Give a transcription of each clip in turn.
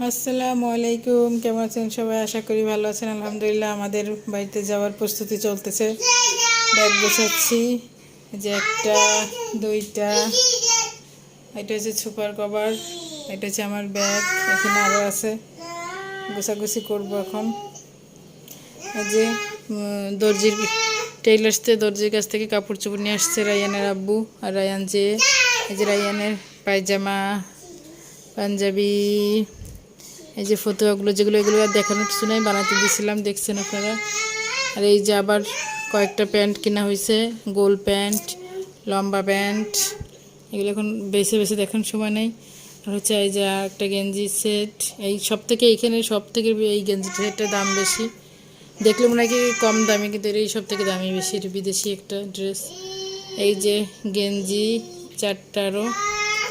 আসসালামু আলাইকুম, কেমন আছেন সবাই? আশা করি ভালো আছেন। আলহামদুলিল্লাহ, আমাদের বাড়িতে যাওয়ার প্রস্তুতি চলতেছে। ব্যাগ গোছাচ্ছি। এই যে একটা, দুইটা, এটা হচ্ছে সুপার কভার, এটা হচ্ছে আমার ব্যাগ, এখানে আরও আছে। গোছাগুছি করব এখন। এই যে দর্জির টেইলার্সতে দর্জির কাছ থেকে কাপড় চোপড় নিয়ে আসছে রায়ানের আব্বু। আর রায়ান যে এই যে রায়ানের পায়জামা, পাঞ্জাবি, এই যে ফতুয়াগুলো যেগুলো, এগুলো আর দেখানোর কিছু নাই, বানাতে দিয়েছিলাম, দেখছেন আপনারা। আর এই যে আবার কয়েকটা প্যান্ট কেনা হয়েছে, গোল প্যান্ট, লম্বা প্যান্ট, এগুলো এখন বেছে বেছে দেখানোর সময় নেই। আর হচ্ছে এই যে একটা গেঞ্জি সেট, এই সব থেকে এইখানে সব থেকে এই গেঞ্জি সেটটার দাম বেশি। দেখলে মনে হয় কি কম দামি, কিন্তু এই সব থেকে দামি বেশি। এটা বিদেশি একটা ড্রেস। এই যে গেঞ্জি চারটারও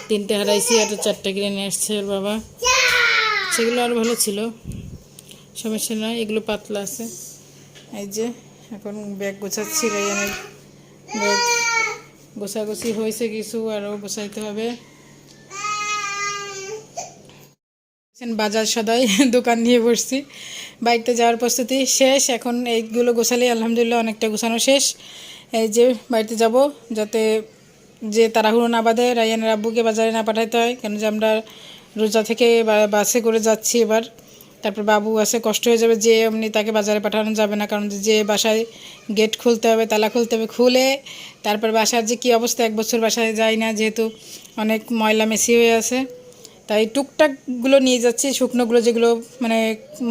তিনটে হারাইছি, আর চারটা কিনে নিয়ে আসছে ওর বাবা। সেগুলো আরও ভালো ছিল, সমস্যা নয়, এগুলো পাতলা আছে। এই যে এখন ব্যাগ গোছাচ্ছি, রায়ানের ব্যাগ গোছাগুছি হয়েছে, কিছু আরও গোছাইতে হবে। বাজার সদাই দোকান নিয়ে বসছি, বাড়িতে যাওয়ার প্রস্তুতি শেষ। এখন এইগুলো গোছালে আলহামদুলিল্লাহ অনেকটা গোছানো শেষ। এই যে বাড়িতে যাব, যাতে যে তাড়াহুড়ো না বাঁধে, রায়ানের আব্বুকে বাজারে না পাঠাইতে হয়, কেন যে আমরা রোজা থেকে বাসে করে যাচ্ছি এবার। তারপর বাবু আছে, কষ্ট হয়ে যাবে, যে এমনি তাকে বাজারে পাঠানো যাবে না, কারণ যে বাসায় গেট খুলতে হবে, তালা খুলতে হবে, খুলে তারপর বাসার যে কী অবস্থা, 1 বছর বাসায় যায় না, যেহেতু অনেক ময়লা মেশি হয়ে আছে। তাই টুকটাকগুলো নিয়ে যাচ্ছি, শুকনোগুলো যেগুলো মানে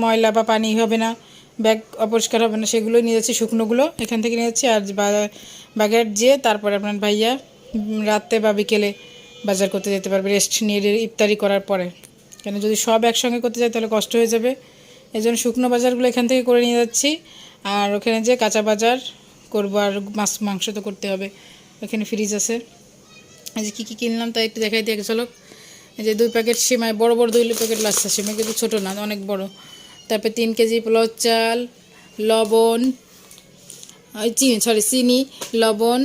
ময়লা বা পানি হবে না, ব্যাগ অপরিষ্কার হবে না, সেগুলো নিয়ে যাচ্ছি, শুকনোগুলো এখান থেকে নিয়ে যাচ্ছি। আর বাগেট যেয়ে তারপরে আপনার ভাইয়া রাতে বা বিকেলে বাজার করতে যেতে পারবে, রেস্ট নিয়ে ইফতারি করার পরে। কেন যদি সব একসঙ্গে করতে যায় তাহলে কষ্ট হয়ে যাবে, এই জন্য শুকনো বাজারগুলো এখান থেকে করে নিয়ে যাচ্ছি। আর ওখানে যে কাঁচা বাজার করবো, আর মাংস তো করতে হবে, ওখানে ফ্রিজ আছে। এই যে কী কী কিনলাম তাই একটু দেখাই দিয়ে চলো। এই যে 2 প্যাকেট সিমাই, বড় বড় 2 প্যাকেট লাচ্ছা সিমাই, কিন্তু ছোটো না, অনেক বড়। তারপরে 3 কেজি পোলাও চাল, লবণ, চিনি, লবণ,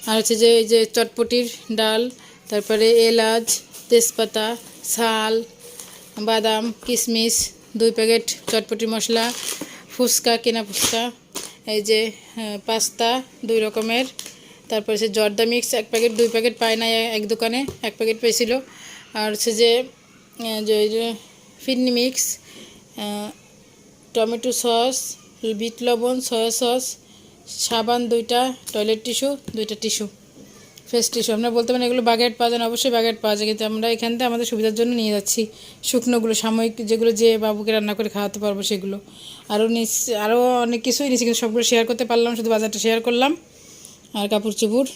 আর হচ্ছে যে এই যে চটপটির ডাল, তারপরে এলাচ, তেজপাতা, ছাল, বাদাম, কিশমিশ, 2 প্যাকেট চটপটি মশলা, ফুচকা, কেনা ফুচকা, এই যে পাস্তা 2 রকমের, তারপর হচ্ছে জর্দা মিক্স 1 প্যাকেট, 2 প্যাকেট পায় না এক দোকানে, 1 প্যাকেট পেয়েছিল। আর হচ্ছে যে ফিরনি মিক্স, টমেটো সস, বিট লবণ, সয়া সস, সাবান 2টা, টয়লেট টিস্যু 2টা, টিস্যু ফ্রেশ টিস্যু। আপনারা বলতে পারেন এগুলো বাগেট পাওয়া যায় না, অবশ্যই বাগেট পাওয়া যায়, কিন্তু আমরা এখান থেকে আমাদের সুবিধার জন্য নিয়ে যাচ্ছি শুকনোগুলো, সাময়িক যেগুলো যে বাবুকে রান্না করে খাওয়াতে পারবো সেগুলো। আরও অনেক কিছুই নিচ্ছি, কিন্তু সবগুলো শেয়ার করতে পারলাম, শুধু বাজারটা শেয়ার করলাম। আর কাপড় চোপড়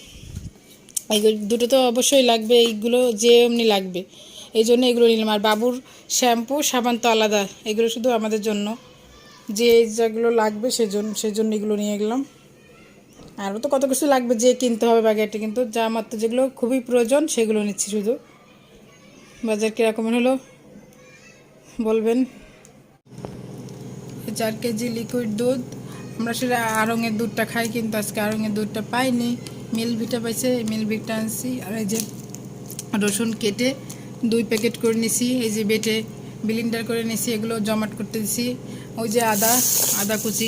এইগুলো দুটো তো অবশ্যই লাগবে, এইগুলো যে এমনি লাগবে, এই জন্য এগুলো নিলাম। আর বাবুর শ্যাম্পু সাবান তো আলাদা, এগুলো শুধু আমাদের জন্য, যে যেগুলো লাগবে সেজন্য এগুলো নিয়ে গেলাম। আরও তো কত কিছু লাগবে যে কিনতে হবে বাগেটে, কিন্তু যা মাত্র যেগুলো খুবই প্রয়োজন সেগুলো নিচ্ছি শুধু। বাজার কীরকম হলো বলবেন। 4 কেজি লিকুইড দুধ, আমরা সেটা আড়ঙের দুধটা খাই, কিন্তু আজকে আড়ঙের দুধটা পাইনি, মিল্কভিটা পাইছে, মিল্কভিটা আনছি। আর এই যে রসুন কেটে 2 প্যাকেট করে নিছি, এই যে বেটে ব্লেন্ডার করে নিছি, এগুলো জমাট করতে দিছি। ওই যে আদা কুচি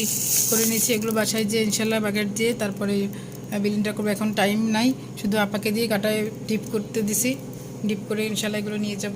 করে নিছি, এগুলো বাসায় যে ইনশাল্লাহ বাগেট দিয়ে তারপরে ব্লেন্ডার করবো। এখন টাইম নাই, শুধু আপাকে দিয়ে কাটায় ডিপ করতে দিছি, ডিপ করে ইনশাল্লাহ এগুলো নিয়ে যাব।